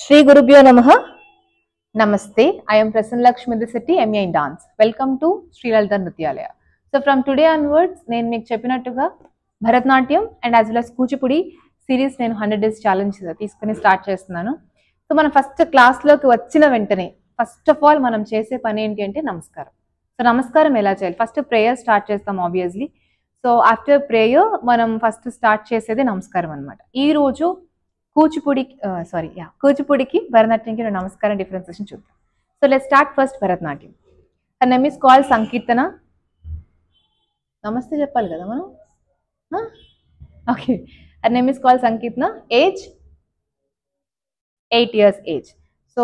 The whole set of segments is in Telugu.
Shri Gurubhyo Namaha. Namaste. I am Prasanna Lakshmi Setti, MA in Dance. Welcome to Sri Lalita Nrityalaya. So from today onwards, నేను మీకు చెప్పినట్టుగా Bharatanatyam and as well as Kuchipudi series నేను 100 days ఛాలెంజ్ తీసుకుని స్టార్ట్ చేస్తున్నాను. సో మనం ఫస్ట్ క్లాస్లోకి వచ్చిన వెంటనే ఫస్ట్ ఆఫ్ ఆల్ మనం చేసే పని ఏంటి అంటే నమస్కారం. సో నమస్కారం ఎలా చేయాలి? ఫస్ట్ ప్రేయర్ స్టార్ట్ చేస్తాం ఆబ్వియస్లీ. సో ఆఫ్టర్ ప్రేయర్ మనం ఫస్ట్ స్టార్ట్ చేసేది నమస్కారం అనమాట. ఈ రోజు కూచిపూడికి భరతనాట్యంకి నమస్కారం డిఫరెన్సియేషన్ చూద్దాం. So let's start first Bharatanatyam. Her name is called Sankeerthana. నమస్తే చెప్పాలి కదా మనం. Okay, her name is called Sankeerthana. Age 8 years age. So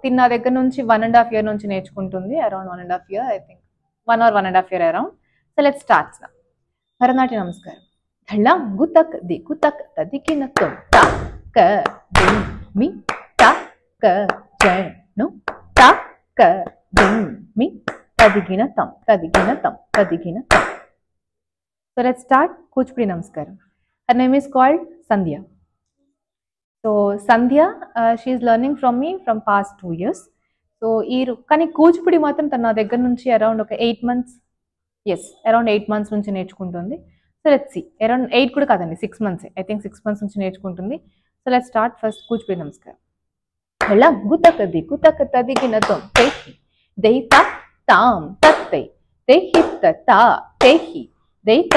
తిన్న దగ్గర నుంచి 1.5 year నుంచి నేర్చుకుంటుంది. Around 1.5 year, I think 1 or 1.5 year around. So let's start. భరతనాట్య నమస్కారం. ధళ్ళం గుతక్ దిగుతక్ తదికిన తొంత క దిం మీ త క జను త క దిం మీ తదిగిన తం తదిగిన తం తదిగిన తం. సో లెట్స్ స్టార్ట్ కూచిపూడి నమస్కారం. Her name is called Sandhya. So Sandhya she is learning from me from past 2 years. So కానీ కూచిపూడి మాత్రం తన నా దగ్గర నుంచి అరౌండ్ ఒక 8 months, అరౌండ్ 8 months నుంచి నేర్చుకుంటుంది. సో లెట్స్ సి, అరౌండ్ 8 కూడా కాదండి, 6 months, ఐ థింక్ 6 months నుంచి నేర్చుకుంటుంది. So let's start first Kuchipudi నమస్కారం. హళం గుతక దిగుతక తదిగిన తొం తెహి దైత తాం తత్తై తెహిత తా తెహి దైత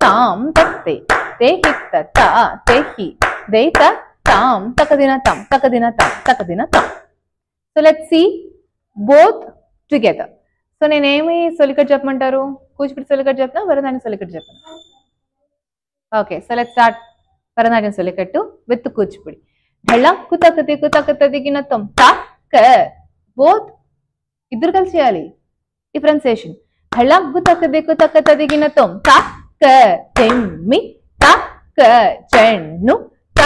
తాం తత్తై తెహిత తా తెహి దైత తాం తకదిన తం తకదిన తం తకదిన తం. So let's see both together. So నేనేమి సొలికట్ చెప్పమంటారు? కూచిపూడి సొలికట్ చెప్తున్నా, భరతనాట్యం సొలికట్ చెప్తున్నా. Okay, so let's start Bharatanatyam సొలికట్టు విత్ కూచిపూడి. ఢళం కుతక దిగుతక తదిగిన తం త క. బోత్ ఇద్దరు కలిసి చేయాలి. డిఫరెన్సియేషన్. ఢళం గుతక దిగుతక తదిగిన తం త క దిమ్మి త క జను త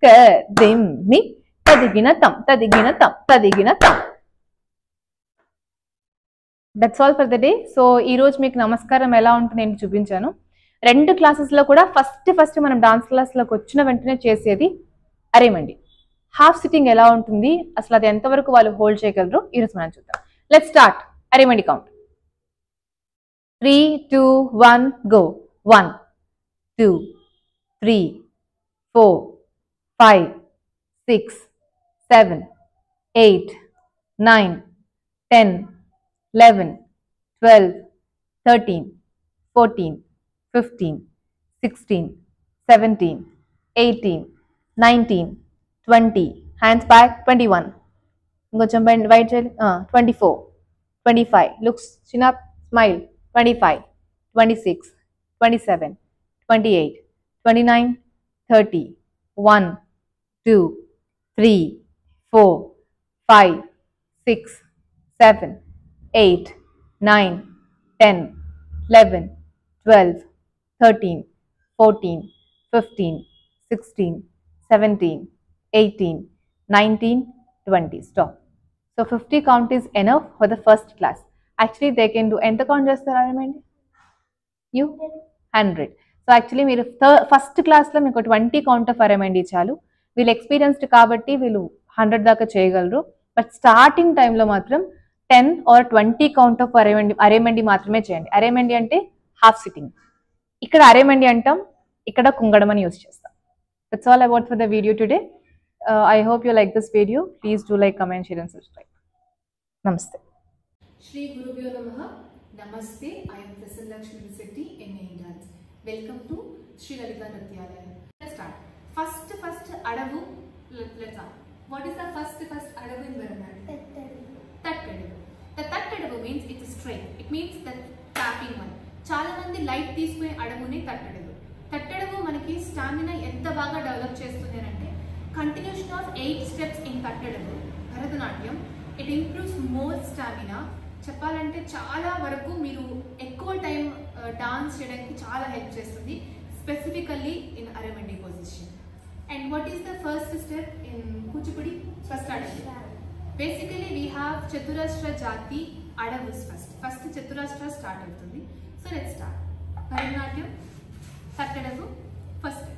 క దిమ్మి తదిగిన తం తదిగిన తం తదిగిన తం. That's all for the day. So ఈ రోజు మీకు నమస్కారం ఎలా ఉంటుంది నేను చూపించాను. 2 క్లాసెస్లో కూడా ఫస్ట్ మనం డాన్స్ క్లాస్లోకి వచ్చిన వెంటనే చేసేది అరేమండి. హాఫ్ సిట్టింగ్ ఎలా ఉంటుంది, అసలు అది ఎంతవరకు వాళ్ళు హోల్డ్ చేయగలరు ఈరోజు మనం చూద్దాం. లెట్స్ స్టార్ట్ అరేమండి count. 3, 2, 1 go. 1, 2, 3, 4, 5, 6, 7, 8, 9, 10, 11, 12, 13, 14, 15, 16, 17, 18, 19, 20, hands back, 21, ingoncham wide cheyali, 24, 25, looks chin up, smile, 25, 26, 27, 28, 29, 30, 1, 2, 3, 4, 5, 6, 7, 8, 9, 10, 11, 12, 13, 14, 15, 16, 17, 18, 19, 20. Stop. So 50 count is enough for the first class. Actually they can do ఎంత కౌంట్ చేస్తారా? You 100. సో యాక్చువల్లీ మీరు ఫస్ట్ క్లాస్లో మీకు 20 కౌంట్ ఆఫ్ అరేమండి చాలు. వీళ్ళు ఎక్స్పీరియన్స్డ్ కాబట్టి వీళ్ళు 100 దాకా చేయగలరు. బట్ స్టార్టింగ్ టైంలో మాత్రం 10 or 20 కౌంట్ ఆఫ్ అరేమండి మాత్రమే చేయండి. అరేమండి అంటే హాఫ్ సిట్టింగ్. ఇక్కడ అరేమండి అంటాం, ఇక్కడ కుంగడం అని యూజ్ చేస్తాం. That's all about for the video today. I hope you like this video. Please do like, comment, share and subscribe. నమస్తే. శ్రీ గురుభ్యో నమః. నమస్తే. I am Prasanna Lakshmi Setti, MA in Dance. Welcome to Sri Lalita Nrityalaya. Let's start. First adavu. Let's start. What is the first adavu in Bharatanatyam? Tattadavu. The tattadavu means it's straight. It means the tapping one. చాలా మంది లైట్ తీసుకునే అడవుని తట్టడవు. తట్టడవు మనకి స్టామినా ఎంత బాగా డెవలప్ చేస్తుంది అంటే కంటిన్యూషన్ ఆఫ్ 8 steps ఇన్ తట్టడవు Bharatanatyam. It improves more stamina. చెప్పాలంటే చాలా వరకు మీరు ఎక్కువ టైం డాన్స్ చేయడానికి చాలా హెల్ప్ చేస్తుంది, స్పెసిఫికల్లీ ఇన్ అరేమండి position. And what is the first step in Kuchipudi? First అడవు. బేసికలీ వీ హ్యావ్ చతురస్ర జాతి అడవు. ఫస్ట్ చతురస్ర స్టార్ట్ అవుతుంది. So let's start. భరతనాట్యం తట్టడవు ఫస్ట్.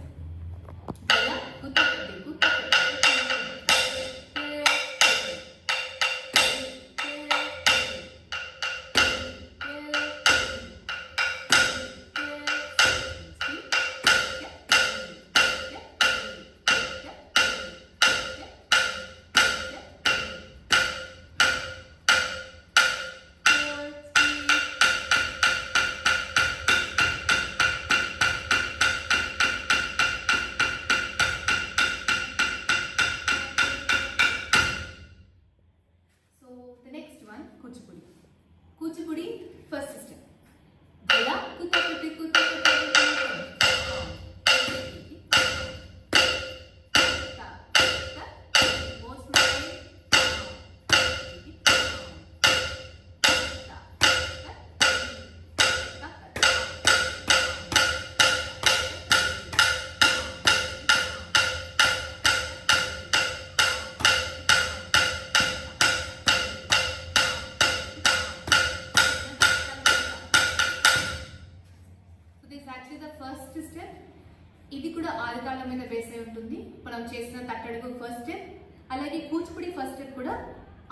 చేసిన తట్టడుగు ఫస్ట్ స్టెప్, అలాగే కూచిపూడి ఫస్ట్ స్టెప్ కూడా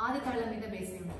ఆది తాళం మీద వేసి ఉంటుంది.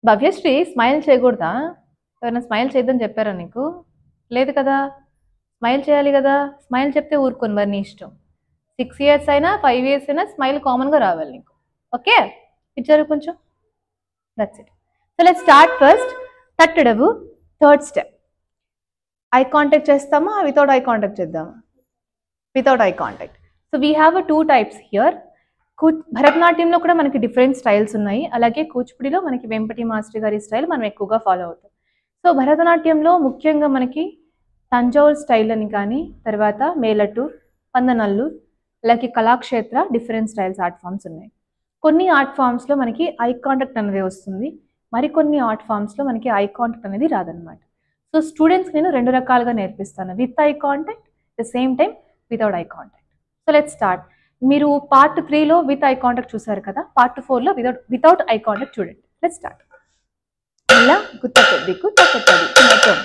భవ్యశ్రీ స్మైల్ చేయకూడదా? ఎవరైనా స్మైల్ చేద్దని చెప్పారా నీకు? లేదు కదా, స్మైల్ చేయాలి కదా. స్మైల్ చెప్తే ఊరుకోను మరి, నీ ఇష్టం. 6 years అయినా 5 years అయినా స్మైల్ కామన్గా రావాలి నీకు. ఓకే, ఇచ్చారు కొంచెం. That's it. So let's start first. తట్టడవు థర్డ్ స్టెప్. ఐ కాంటాక్ట్ చేస్తామా, వితౌట్ ఐ కాంటాక్ట్ చేద్దామా? Without eye contact. So we have 2 types here. భరతనాట్యంలో కూడా మనకి డిఫరెంట్ స్టైల్స్ ఉన్నాయి, అలాగే కూచిపూడిలో మనకి వెంపటి మాస్టర్ గారి స్టైల్ మనం ఎక్కువగా ఫాలో అవుతాం. సో భరతనాట్యంలో ముఖ్యంగా మనకి తంజావూర్ స్టైల్ అని కానీ, తర్వాత మేలటూర్, పందనల్లూర్, అలాగే Kalakshetra, different styles art forms ఉన్నాయి. కొన్ని ఆర్ట్ ఫామ్స్లో మనకి ఐ కాంటాక్ట్ అనేది వస్తుంది, మరికొన్ని ఆర్ట్ ఫామ్స్లో మనకి ఐ కాంటాక్ట్ అనేది రాదనమాట. సో స్టూడెంట్స్కి నేను 2 రకాలుగా నేర్పిస్తాను, with eye contact, the same time without eye contact. So let's start. మీరు పార్ట్ 3లో విత్ ఐ కాంటాక్ట్ చూసారు కదా, పార్ట్ 4లో వితౌట్ ఐ కాంటాక్ట్ చూడండి. Let's start. ఇలా గుత్తది గుత్తది మొత్తం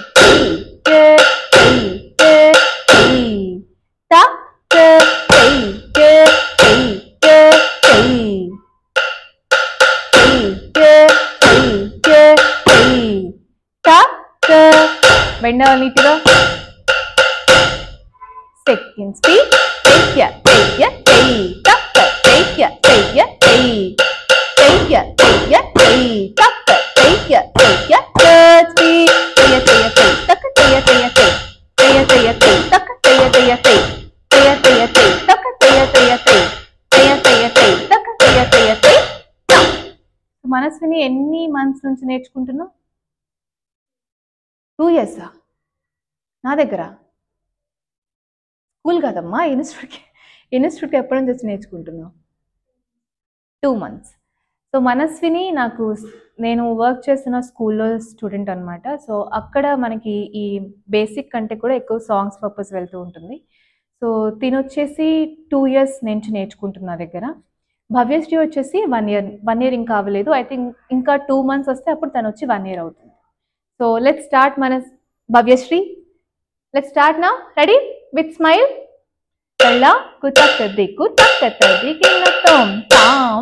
వెండాలి నీట్గా. Second speed. మనస్విని ఎన్ని మంత్స్ నుంచి నేర్చుకుంటున్నావు? 2 years నా దగ్గర? స్కూల్ కాదమ్మా, ఇన్స్టిట్యూట్కి ఎప్పటి నుంచి వచ్చి నేర్చుకుంటున్నావు? 2 months. సో మనస్విని నేను వర్క్ చేస్తున్న స్కూల్లో స్టూడెంట్ అనమాట. సో అక్కడ మనకి ఈ బేసిక్ కంటే కూడా ఎక్కువ సాంగ్స్ పర్పస్ వెళ్తూ ఉంటుంది. సో తిను వచ్చేసి 2 years నుంచి నేర్చుకుంటున్నా దగ్గర. భవ్యశ్రీ వచ్చేసి 1 year ఇంకా అవ్వలేదు. ఐ థింక్ ఇంకా 2 months వస్తే అప్పుడు తను వచ్చి 1 year అవుతుంది. So let's start. Bhavyasri, let's start now. Ready? With smile. కళ్ళ కుతక్కది కుతక్కది కిన్నతం తాం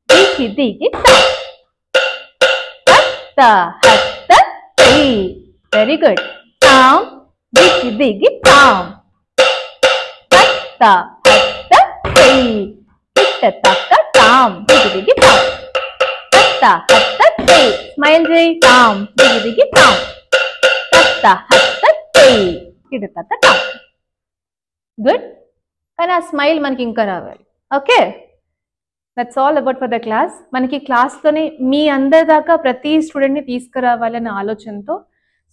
దిగి దిగి తాం హత్త హత్త తై. Very good. తాం దిగి దిగి తాం హత్త హత్త తై. కిట్ట తక్క తాం దిగి దిగి తాం హత్త హత్త తై. స్మైల్ చేయి. తాం దిగి దిగి తాం హత్త హత్త తై. కిట్ట తక్క తాం. గుడ్. కానీ ఆ స్మైల్ మనకి ఇంకా రావాలి. Okay, that's all about for the class. మనకి క్లాస్లోనే మీ అందరి దాకా ప్రతి స్టూడెంట్ని తీసుకురావాలనే ఆలోచనతో,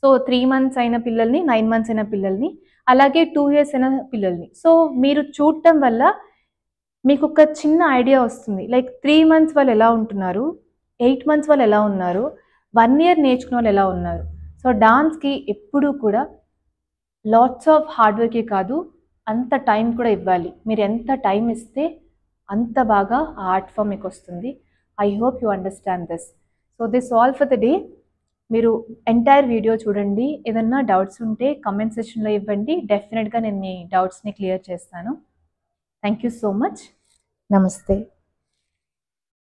సో 3 months అయిన పిల్లల్ని, 9 months అయిన పిల్లల్ని, అలాగే 2 years అయిన పిల్లల్ని, సో మీరు చూడటం వల్ల మీకు ఒక చిన్న ఐడియా వస్తుంది. లైక్ 3 months వాళ్ళు ఎలా ఉంటున్నారు, 8 months వాళ్ళు ఎలా ఉన్నారు, 1 year నేర్చుకున్న వాళ్ళు ఎలా ఉన్నారు. సో డాన్స్కి ఎప్పుడూ కూడా లాట్స్ ఆఫ్ హార్డ్ వర్కే కాదు, అంత టైం కూడా ఇవ్వాలి. మీరు ఎంత టైం ఇస్తే అంత బాగా ఆ ఆర్ట్ ఫామ్ మీకు వస్తుంది. I hope you understand this. So this all for the day. మీరు ఎంటైర్ వీడియో చూడండి. ఏదన్నా డౌట్స్ ఉంటే కమెంట్ సెక్షన్లో ఇవ్వండి. డెఫినెట్గా నేను మీ డౌట్స్ని క్లియర్ చేస్తాను. Thank you so much. నమస్తే.